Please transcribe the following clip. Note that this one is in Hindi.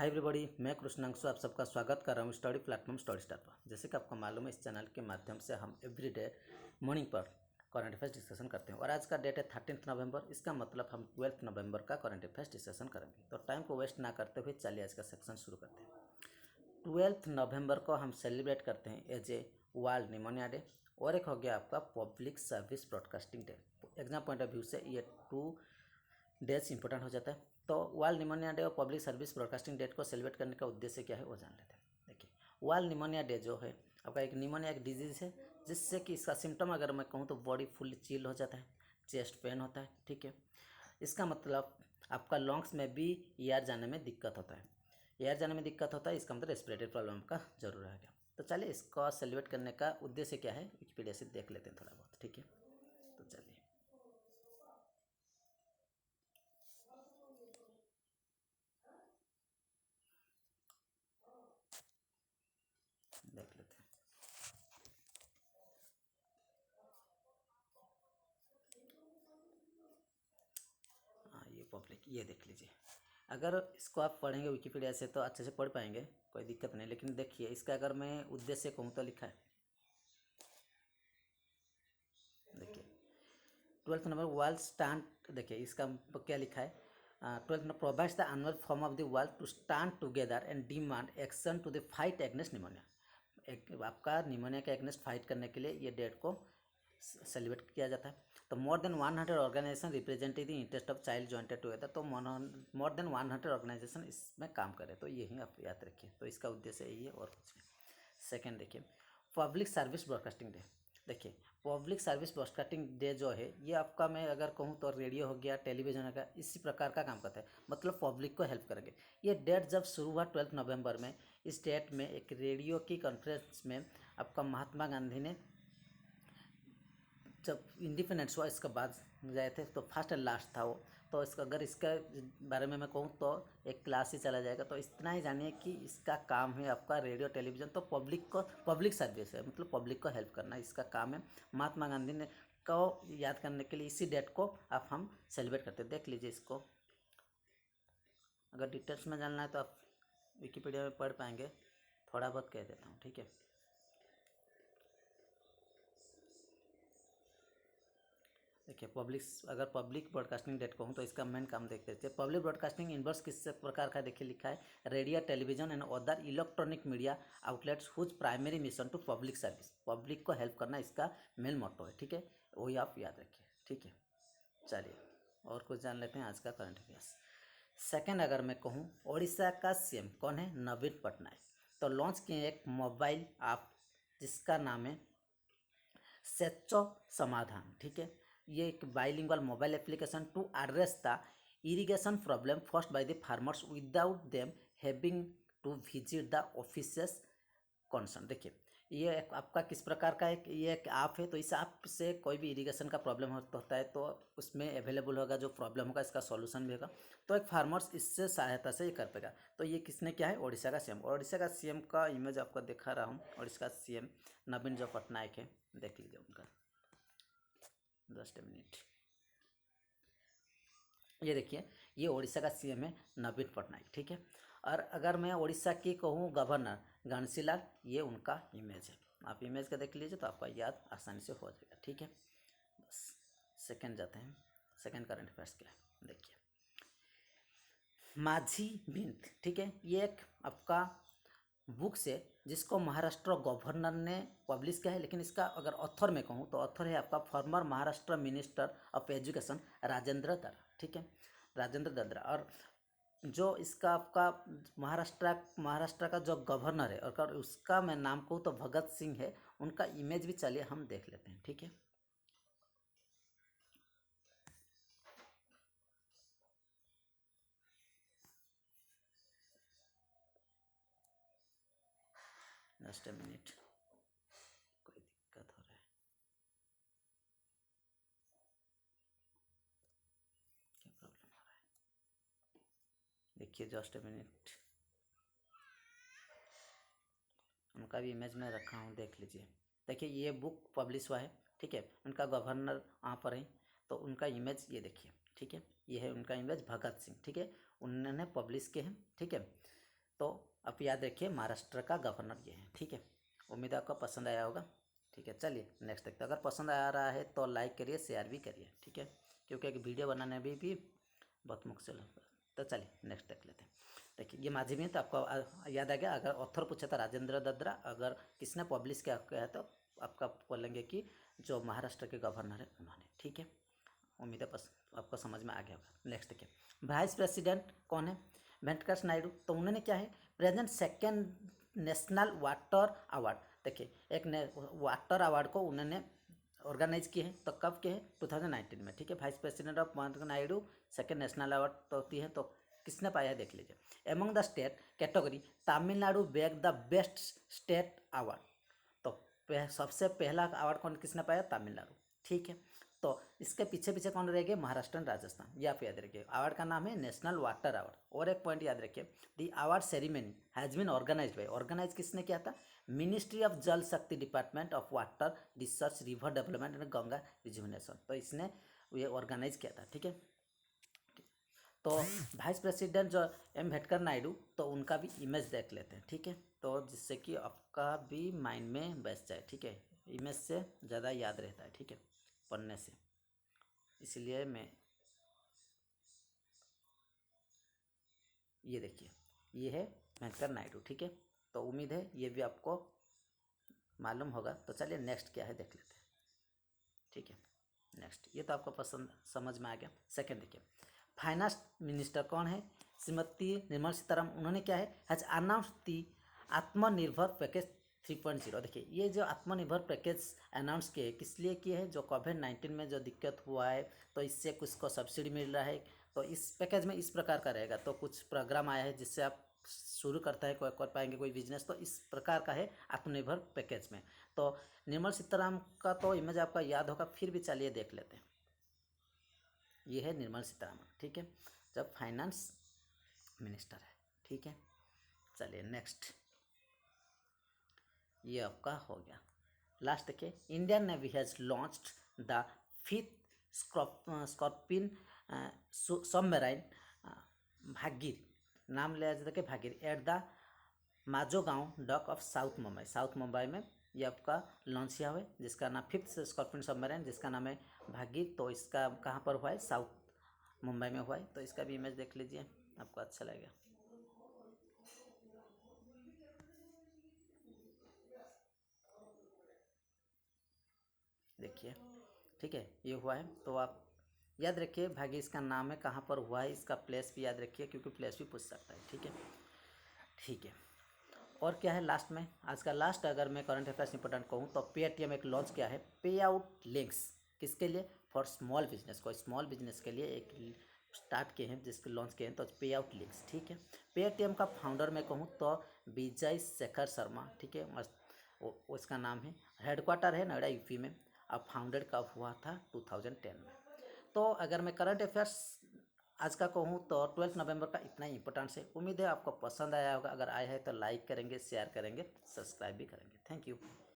हाय एवरीबॉडी, मैं कृष्णांशु आप सबका स्वागत कर रहा हूँ स्टडी प्लेटफॉर्म स्टडी स्टार पर। जैसे कि आपको मालूम है, इस चैनल के माध्यम से हम एवरीडे मॉर्निंग पर करंट अफेयर्स डिस्कशन करते हैं और आज का डेट है 13 नवंबर। इसका मतलब हम 12 नवंबर का करंट अफेयर्स डिस्कशन करेंगे। तो टाइम को वेस्ट ना करते हुए चलिए आज का सेक्शन शुरू करते हैं। 12 नवंबर को हम सेलिब्रेट करते हैं as a world pneumonia day और एक हो गया आपका public service broadcasting day. Exam point of view से ये 2 डेज इंपॉर्टेंट हो जाता है। तो वर्ल्ड निमोनिया डे और पब्लिक सर्विस ब्रॉडकास्टिंग डेट को सेलिब्रेट करने का उद्देश्य क्या है वो जान लेते हैं। देखिए, वर्ल्ड निमोनिया डे जो है आपका एक निमोनिया एक डिजीज़ है जिससे कि इसका सिम्टम अगर मैं कहूँ तो बॉडी फुल्ली चिल हो जाता है, चेस्ट पेन होता है। ठीक है, इसका मतलब आपका लंग्स में भी एयर जाने में दिक्कत होता है। एयर जाने में दिक्कत होता है, इसका मतलब रेस्पिरेटरी प्रॉब्लम का जरूर है। तो चलिए इसको सेलिब्रेट करने का उद्देश्य क्या है विकिपीडिया से देख लेते हैं थोड़ा बहुत। ठीक है, तो चलिए देख लेते हैं। हाँ, ये पब्लिक, ये देख लीजिए। अगर इसको आप पढ़ेंगे विकिपीडिया से तो अच्छे से पढ़ पाएंगे, कोई दिक्कत नहीं। लेकिन देखिए इसका अगर मैं उद्देश्य कहूँ तो लिखा है, देखिए 12 नंबर वर्ल्ड स्टैंड। देखिए इसका क्या लिखा है, 12 number provides the annual form of the world to stand together and demand action to the fight against pneumonia. एक आपका निमोनिया के एगनेस्ट फाइट करने के लिए ये डेट को सेलिब्रेट किया जाता है। तो more than 100 organisation represented the interest of child jointed together. तो मोर देन 100 ऑर्गेनाइजेशन इसमें काम करे, तो यही आप याद रखिए। तो इसका उद्देश्य यही है और कुछ नहीं। सेकेंड देखिए, पब्लिक सर्विस ब्रॉडकास्टिंग डे। देखिए पब्लिक सर्विस ब्रॉडकास्टिंग डे जो है ये आपका, मैं अगर कहूँ तो रेडियो हो गया, टेलीविजन हो गया, इसी प्रकार का काम करता है, मतलब पब्लिक को हेल्प करेंगे। ये डेट जब शुरू हुआ 12 नवंबर में, इस डेट में एक रेडियो की कॉन्फ्रेंस में आपका महात्मा गांधी ने जब इंडिपेंडेंस हुआ इसके बाद गए थे, तो फर्स्ट एंड लास्ट था वो। तो इसका अगर इसके बारे में मैं कहूँ तो एक क्लास ही चला जाएगा। तो इतना ही जानिए कि इसका काम है आपका रेडियो टेलीविज़न। तो पब्लिक को, पब्लिक सर्विस है, मतलब पब्लिक को हेल्प करना इसका काम है। महात्मा गांधी ने को याद करने के लिए इसी डेट को आप हम सेलिब्रेट करते हैं। देख लीजिए इसको, अगर डिटेल्स में जानना है तो आप विकिपीडिया में पढ़ पाएंगे, थोड़ा बहुत कह देता हूँ। ठीक है, देखिए अगर पब्लिक ब्रॉडकास्टिंग डेट कहूँ तो इसका मेन काम देखते हैं। पब्लिक ब्रॉडकास्टिंग इन्वर्स किस प्रकार का देखिए लिखा है, radio television and other electronic media outlets whose primary mission to public service. Public को हेल्प करना इसका मेन मोटो है। ठीक है, वही आप याद रखिए। ठीक है, चलिए और कुछ जान लेते हैं आज का करंट अफेयर्स। सेकेंड अगर मैं कहूँ, उड़ीसा का सीएम कौन है? नवीन पटनायक। तो लॉन्च किए एक मोबाइल ऐप जिसका नाम है सेचो समाधान। ठीक है, ये एक bilingual mobile application to address the irrigation problem faced by the farmers without them having to visit the offices concern. देखिए ये आपका किस प्रकार का ये एक ऐप है। तो इस ऐप से कोई भी इरिगेशन का प्रॉब्लम होता है तो उसमें अवेलेबल होगा, जो प्रॉब्लम होगा इसका सॉल्यूशन भी होगा। तो एक फार्मर्स इससे सहायता से ये कर पाएगा। तो ये किसने किया है? ओडिशा का सीएम। और ओडिशा का सीएम का इमेज आपको दिखा रहा हूँ। ओडिशा का सीएम नवीन जो पटनायक है, देख लीजिए उनका, जस्ट ए मिनट। ये देखिए, ये ओडिशा का सीएम है नवीन पटनायक। ठीक है, और अगर मैं ओडिशा की कहूँ गवर्नर घनश्याम, ये उनका इमेज है। आप इमेज का देख लीजिए तो आपका याद आसानी से हो जाएगा। ठीक है, बस सेकंड जाते हैं। सेकंड करंट अफेयर्स क्या है देखिए, माझी बिंद। ठीक है, ये एक आपका बुक से जिसको महाराष्ट्र गवर्नर ने पब्लिश किया है। लेकिन इसका अगर ऑथर में कहूँ तो ऑथर है आपका former Maharashtra minister of education Rajendra Dar. ठीक है, राजेंद्र दद्रा। और जो इसका आपका महाराष्ट्र का जो गवर्नर है और उसका मैं नाम कहूँ तो भगत सिंह है। उनका इमेज भी चलिए हम देख लेते हैं। ठीक है, जस्ट ए मिनट, कोई दिक्कत हो रहा है, क्या प्रॉब्लम हो रहा है, देखिए जस्ट ए मिनट। उनका भी इमेज में रखा हूँ, देख लीजिए। देखिए ये बुक पब्लिश हुआ है। ठीक है, उनका गवर्नर वहाँ पर है, तो उनका इमेज ये देखिए। ठीक है, ये है उनका इमेज भगत सिंह। ठीक है, उन्होंने पब्लिश किए हैं। ठीक है, तो आप याद रखिए महाराष्ट्र का गवर्नर ये है। ठीक है, उम्मीद है आपको पसंद आया होगा। ठीक है, चलिए नेक्स्ट देखते हैं। अगर पसंद आ रहा है तो लाइक करिए, शेयर भी करिए। ठीक है, क्योंकि एक वीडियो बनाने में भी बहुत मुश्किल होता है। तो चलिए नेक्स्ट देख लेते हैं। देखिए ये माझी में तो आपको याद आ गया। अगर ऑथर पूछा था राजेंद्र दद्रा, अगर किसने पब्लिश किया है तो आपका बोलेंगे कि जो महाराष्ट्र के गवर्नर है उन्होंने। ठीक है, उम्मीद है आपको समझ में आ गया होगा। नेक्स्ट देखिए, वाइस प्रेसिडेंट कौन है? वेंकटेश नायडू। तो उन्होंने क्या है, present second national water award. देखिए एक वाटर अवार्ड को उन्होंने ऑर्गेनाइज किए हैं, तो कब के हैं? 2019 में। ठीक है, vice president of Naidu second national award तो होती है, तो किसने पाया है देख लीजिए। Among the state category Tamil Nadu bag the best state award. तो सबसे पहला अवार्ड कौन किसने पाया? तमिलनाडु। ठीक है, तो इसके पीछे पीछे कौन रहेंगे? महाराष्ट्र राजस्थान। ये आप याद रखिए। अवार्ड का नाम है नेशनल वाटर अवार्ड। और एक पॉइंट याद रखिए, the award ceremony has been organised by, organise किसने किया था? Ministry of Jal Shakti, department of water research, river development and Ganga rejuvenation. तो इसने ये ऑर्गेनाइज किया था। ठीक है, तो वाइस प्रेसिडेंट जो वेंकटकर नायडू, तो उनका भी इमेज देख लेते हैं। ठीक है, तो जिससे कि आपका भी माइंड में बैठ जाए। ठीक है, इमेज से ज़्यादा याद रहता है। ठीक है, पढ़ने से, इसलिए मैं ये देखिए, ये है वेंकटकर नायडू। ठीक है, तो उम्मीद है ये भी आपको मालूम होगा। तो चलिए नेक्स्ट क्या है देख लेते हैं। ठीक है, नेक्स्ट ये तो आपको पसंद समझ में आ गया। सेकंड देखिए, फाइनेंस मिनिस्टर कौन है? श्रीमती निर्मला सीतारामन। उन्होंने क्या है, हैज अनाउंस दी आत्मनिर्भर पैकेज 3.0। देखिए ये जो आत्मनिर्भर पैकेज अनाउंस किए किस लिए किए हैं? जो कोविड-19 में जो दिक्कत हुआ है, तो इससे कुछ को सब्सिडी मिल रहा है। तो इस पैकेज में इस प्रकार का रहेगा। तो कुछ प्रोग्राम आया है जिससे आप शुरू करता है कोई कर पाएंगे कोई बिजनेस, तो इस प्रकार का है आत्मनिर्भर पैकेज में। तो निर्मला सीतारामन का तो इमेज आपका याद होगा, फिर भी चलिए देख लेते हैं। ये है निर्मला सीतारामन। ठीक है, जब फाइनेंस मिनिस्टर है। ठीक है, चलिए नेक्स्ट, ये आपका हो गया। लास्ट देखिए, Indian navy has launched the 5th Scorpene submarine Bhagir, नाम ले जाते Bhagir, at the Mazagon dock of south Mumbai. South Mumbai में ये आपका लॉन्च किया हुआ है, जिसका नाम 5th स्कॉर्पिन सबमरीन, जिसका नाम है भागीर। तो इसका कहाँ पर हुआ है? साउथ मुंबई में हुआ है। तो इसका भी इमेज देख लीजिए, आपको अच्छा लगेगा। देखिए, ठीक है, ये हुआ है। तो आप याद रखिए भाग्य इसका नाम है, कहाँ पर हुआ है, इसका प्लेस भी याद रखिए, क्योंकि प्लेस भी पूछ सकता है। ठीक है, ठीक है। और क्या है लास्ट में? आज का लास्ट अगर मैं करंट अफेयर्स इंपॉर्टेंट कहूँ तो पेटीएम एक लॉन्च किया है, पे आउट लिंक्स। किसके लिए? फॉर स्मॉल बिजनेस को, स्मॉल बिजनेस के लिए एक स्टार्ट किए हैं, जिसके लॉन्च किए हैं, तो पे आउट लिंक्स। ठीक है, पेटीएम का फाउंडर मैं कहूँ तो विजय शेखर शर्मा। ठीक है, उसका नाम है, हेडक्वार्टर है नोएडा यूपी में। अब फाउंडेड कब हुआ था? 2010 में। तो अगर मैं करंट अफेयर्स आज का कहूँ तो 12 नवंबर का इतना ही इंपॉर्टेंस है। उम्मीद है आपको पसंद आया होगा। अगर आया है तो लाइक करेंगे, शेयर करेंगे, सब्सक्राइब भी करेंगे। Thank you.